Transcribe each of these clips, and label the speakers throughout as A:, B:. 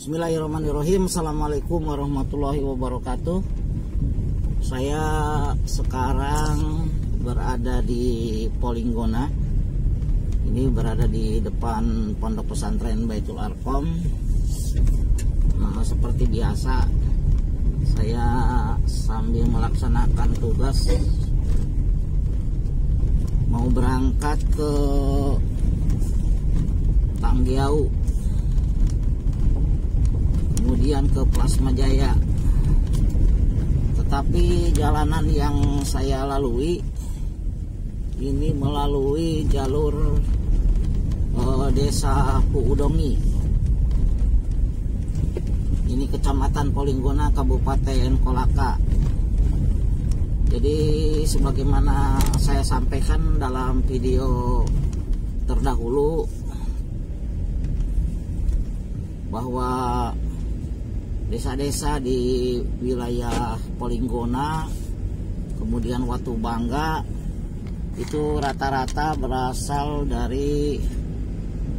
A: Bismillahirrahmanirrahim. Assalamualaikum warahmatullahi wabarakatuh. Saya sekarang berada di Polinggona. Ini berada di depan Pondok Pesantren Baitul Arqam. Nah, seperti biasa saya sambil melaksanakan tugas mau berangkat ke Tanggiau, kemudian ke Plasma Jaya. Tetapi jalanan yang saya lalui ini melalui jalur desa Puudongi. Ini Kecamatan Polinggona, Kabupaten Kolaka. Jadi sebagaimana saya sampaikan dalam video terdahulu bahwa desa-desa di wilayah Polinggona kemudian Watu Bangga itu rata-rata berasal dari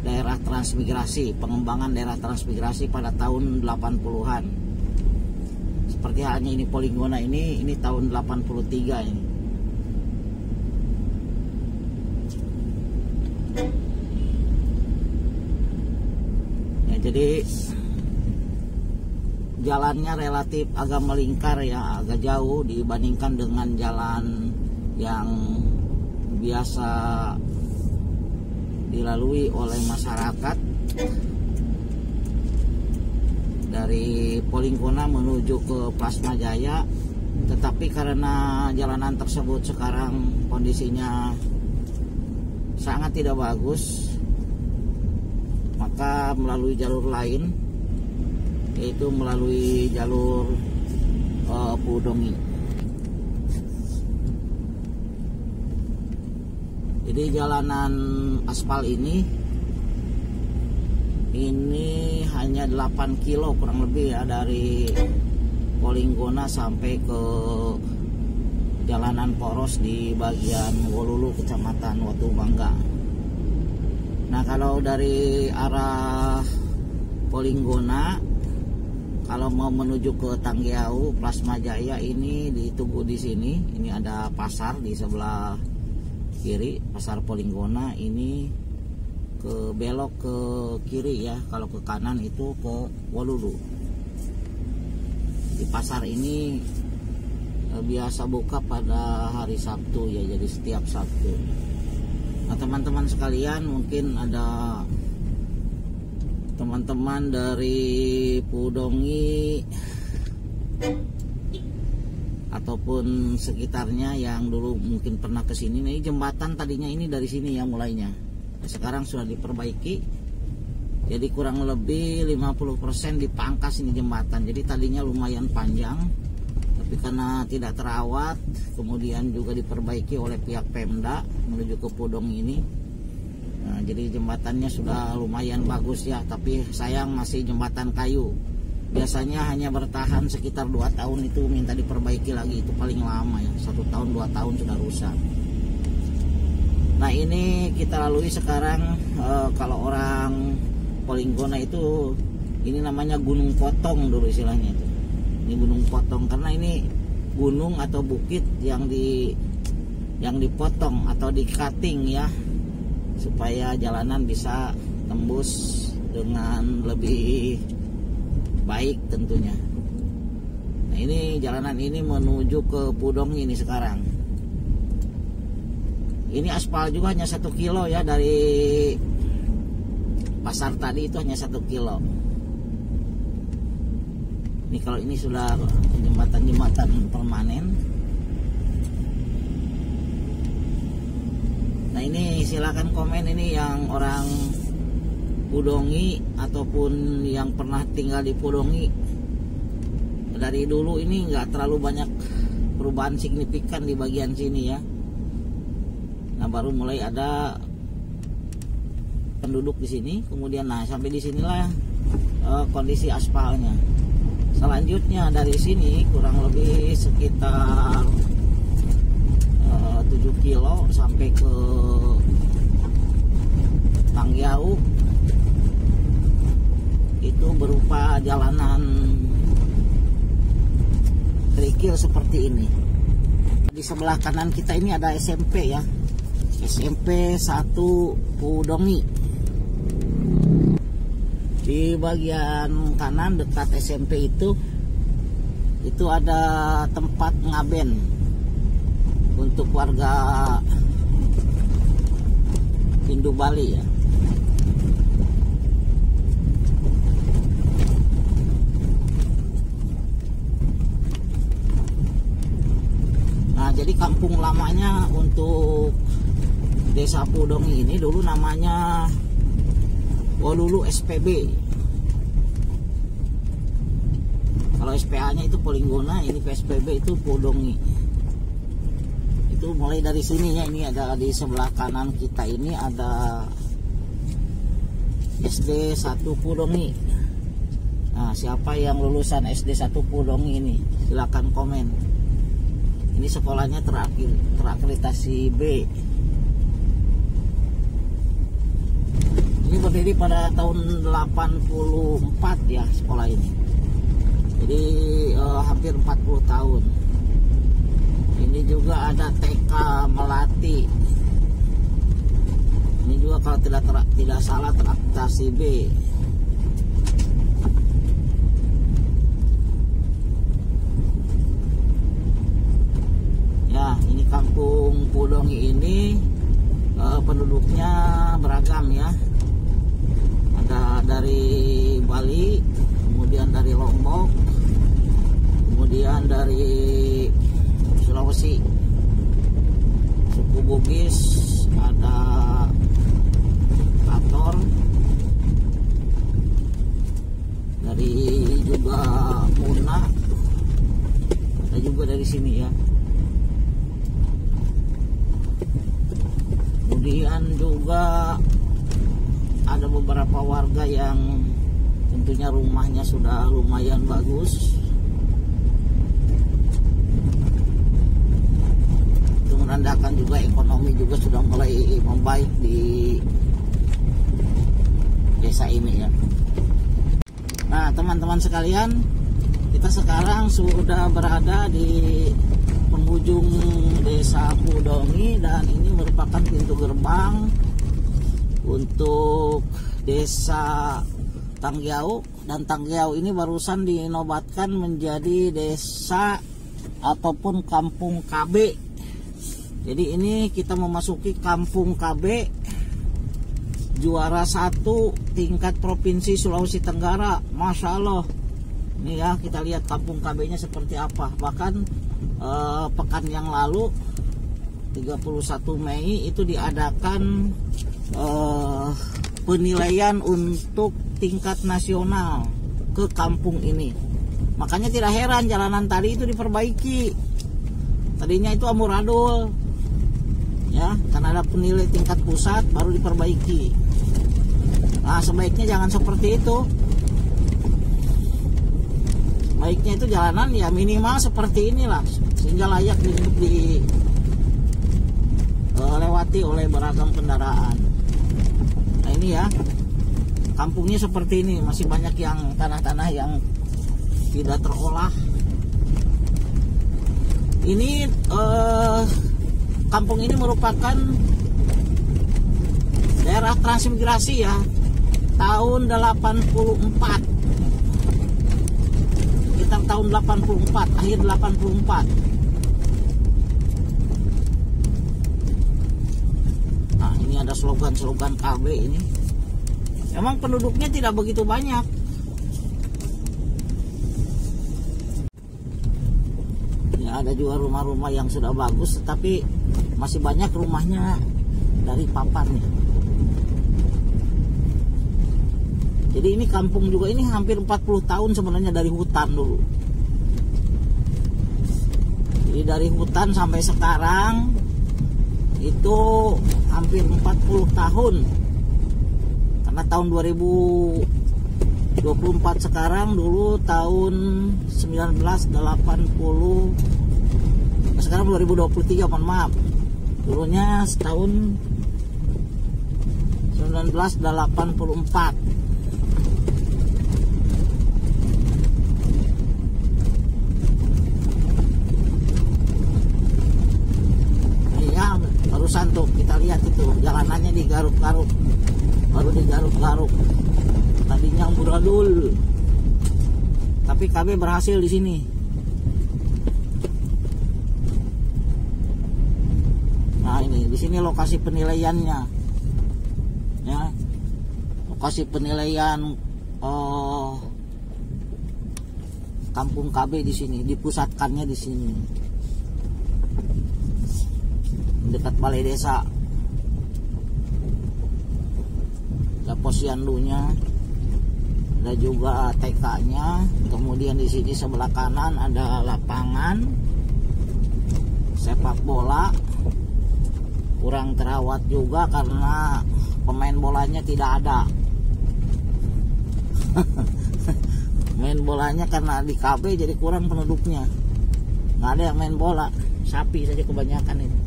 A: daerah transmigrasi, pengembangan daerah transmigrasi pada tahun 80-an. Seperti halnya ini Polinggona ini tahun 83 ini. Ya, jadi jalannya relatif agak melingkar ya, agak jauh dibandingkan dengan jalan yang biasa dilalui oleh masyarakat dari Polinggona menuju ke Plasma Jaya. Tetapi karena jalanan tersebut sekarang kondisinya sangat tidak bagus, maka melalui jalur lain, yaitu melalui jalur Puudongi. Jadi jalanan aspal ini hanya 8 kilo kurang lebih ya, dari Polinggona sampai ke jalanan poros di bagian Wolulu, Kecamatan Watu Bangga. Nah, kalau dari arah Polinggona, kalau mau menuju ke Tanggiau, Plasma Jaya ini ditunggu di sini. Ini ada pasar di sebelah kiri, pasar Polinggona. Ini ke belok ke kiri ya, kalau ke kanan itu ke Wolulu. Di pasar ini biasa buka pada hari Sabtu ya, jadi setiap Sabtu. Nah, teman-teman sekalian, mungkin ada teman-teman dari Puudongi ataupun sekitarnya yang dulu mungkin pernah ke sini. Nih, jembatan tadinya ini dari sini ya mulainya. Sekarang sudah diperbaiki. Jadi kurang lebih 50% dipangkas ini jembatan. Jadi tadinya lumayan panjang, tapi karena tidak terawat, kemudian juga diperbaiki oleh pihak Pemda menuju ke Puudongi ini. Nah, jadi jembatannya sudah lumayan bagus ya, tapi sayang masih jembatan kayu. Biasanya hanya bertahan sekitar 2 tahun, itu minta diperbaiki lagi, itu paling lama ya, 1 tahun 2 tahun sudah rusak. Nah, ini kita lalui sekarang. Kalau orang Polinggona itu ini namanya Gunung Potong dulu istilahnya itu. Ini Gunung Potong karena ini gunung atau bukit yang dipotong atau di-cutting ya, supaya jalanan bisa tembus dengan lebih baik tentunya. Nah, ini jalanan ini menuju ke Puudongi ini sekarang. Ini aspal juga hanya 1 kilo ya, dari pasar tadi itu hanya 1 kilo. Ini kalau ini sudah jembatan permanen. Nah, ini silakan komen ini yang orang Puudongi ataupun yang pernah tinggal di Puudongi. Dari dulu ini nggak terlalu banyak perubahan signifikan di bagian sini ya. Nah, baru mulai ada penduduk di sini. Kemudian nah sampai di sinilah kondisi aspalnya. Selanjutnya dari sini kurang lebih sekitar 7 kilo sampai ke Tanggiau. Itu berupa jalanan kerikil seperti ini. Di sebelah kanan kita ini ada SMP ya, SMP 1 Pudongi. Di bagian kanan dekat SMP itu ada tempat ngaben untuk warga Hindu Bali ya. Nah, jadi kampung lamanya untuk Desa Pudongi ini dulu namanya Wolulu SPB. Kalau SPA-nya itu Polinggona, ini PSPB itu Pudongi. Itu mulai dari sini ya, ini ada di sebelah kanan kita ini ada SD 1 Pudongi. Nah, siapa yang lulusan SD 1 Pudongi ini? Silakan komen. Ini sekolahnya terakreditasi B. Ini berdiri pada tahun 84 ya sekolah ini. Jadi hampir 40 tahun. Ini juga ada TK Melati. Ini juga kalau tidak salah terakreditasi B. Ya, ini kampung Pudongi ini penduduknya beragam ya. Ada dari Bali, kemudian dari Lombok, kemudian dari Sulawesi, suku Bugis, ada Bator, dari juga Muna, ada juga dari sini ya. Kemudian juga ada beberapa warga yang tentunya rumahnya sudah lumayan bagus. Itu menandakan juga ekonomi juga sudah mulai membaik di desa ini ya. Nah, teman-teman sekalian, kita sekarang sudah berada di penghujung Desa Pudongi dan ini merupakan pintu gerbang untuk Desa Tanggiau, dan Tanggiau ini barusan dinobatkan menjadi desa ataupun kampung KB. Jadi ini kita memasuki kampung KB juara 1 tingkat provinsi Sulawesi Tenggara. Masya Allah. Ini ya, kita lihat kampung KB-nya seperti apa. Bahkan pekan yang lalu 31 Mei itu diadakan penilaian untuk tingkat nasional ke kampung ini. Makanya tidak heran jalanan tadi itu diperbaiki. Tadinya itu amburadul ya, karena ada penilai tingkat pusat baru diperbaiki. Nah, sebaiknya jangan seperti itu. Baiknya itu jalanan ya minimal seperti inilah, sehingga layak untuk dilewati oleh beragam kendaraan. Nah, ini ya, kampungnya seperti ini, masih banyak yang tanah-tanah yang tidak terolah. Ini kampung ini merupakan daerah transmigrasi ya, tahun 84, sekitar tahun 84, akhir 84. Nah, ini ada slogan-slogan KB ini. Memang penduduknya tidak begitu banyak. Ya, ada juga rumah-rumah yang sudah bagus, tetapi masih banyak rumahnya dari papannya. Jadi ini kampung juga ini hampir 40 tahun sebenarnya dari hutan dulu. Jadi dari hutan sampai sekarang itu hampir 40 tahun. Karena tahun 2024 sekarang, dulu tahun 1980, sekarang 2023, mohon maaf. Dulunya setahun 1984. digaruk-garuk, tadinya amburadul, tapi KB berhasil di sini. Nah ini di sini lokasi penilaiannya, ya, lokasi penilaian kampung KB di sini, dipusatkannya di sini, dekat balai desa. Ada posyandunya, ada juga TK-nya. Kemudian di sini sebelah kanan ada lapangan sepak bola, kurang terawat juga karena pemain bolanya tidak ada. Main bolanya karena di KB jadi kurang penduduknya, nggak ada yang main bola, sapi saja kebanyakan ini,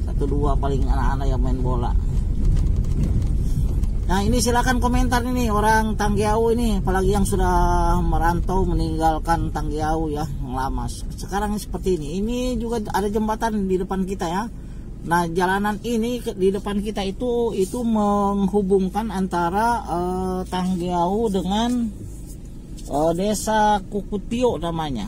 A: 1-2 paling anak-anak yang main bola. Nah ini silakan komentar ini orang Tanggiau ini, apalagi yang sudah merantau meninggalkan Tanggiau ya, yang lama. Sekarang seperti ini. Ini juga ada jembatan di depan kita ya. Nah jalanan ini di depan kita itu menghubungkan antara Tanggiau dengan desa Kukutio namanya.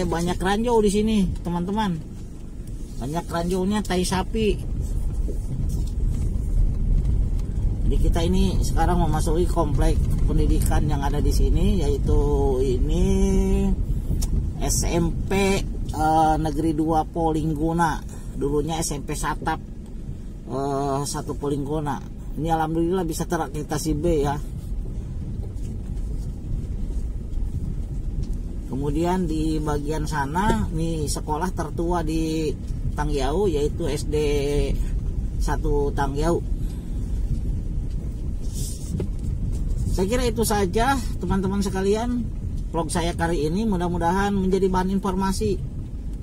A: Banyak ranjau di sini teman-teman. Banyak ranjaunya tai sapi. Jadi kita ini sekarang memasuki komplek pendidikan yang ada di sini, yaitu ini SMP Negeri 2 Polingguna. Dulunya SMP Satap 1 Polingguna. Ini alhamdulillah bisa terakreditasi B ya. Kemudian di bagian sana nih sekolah tertua di Tanggiau, yaitu SD 1 Tanggiau. Saya kira itu saja teman-teman sekalian vlog saya kali ini. Mudah-mudahan menjadi bahan informasi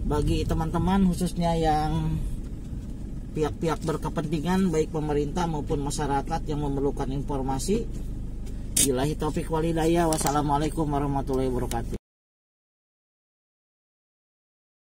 A: bagi teman-teman, khususnya yang pihak-pihak berkepentingan, baik pemerintah maupun masyarakat yang memerlukan informasi. Billahi taufik wal hidayah. Wassalamualaikum warahmatullahi wabarakatuh.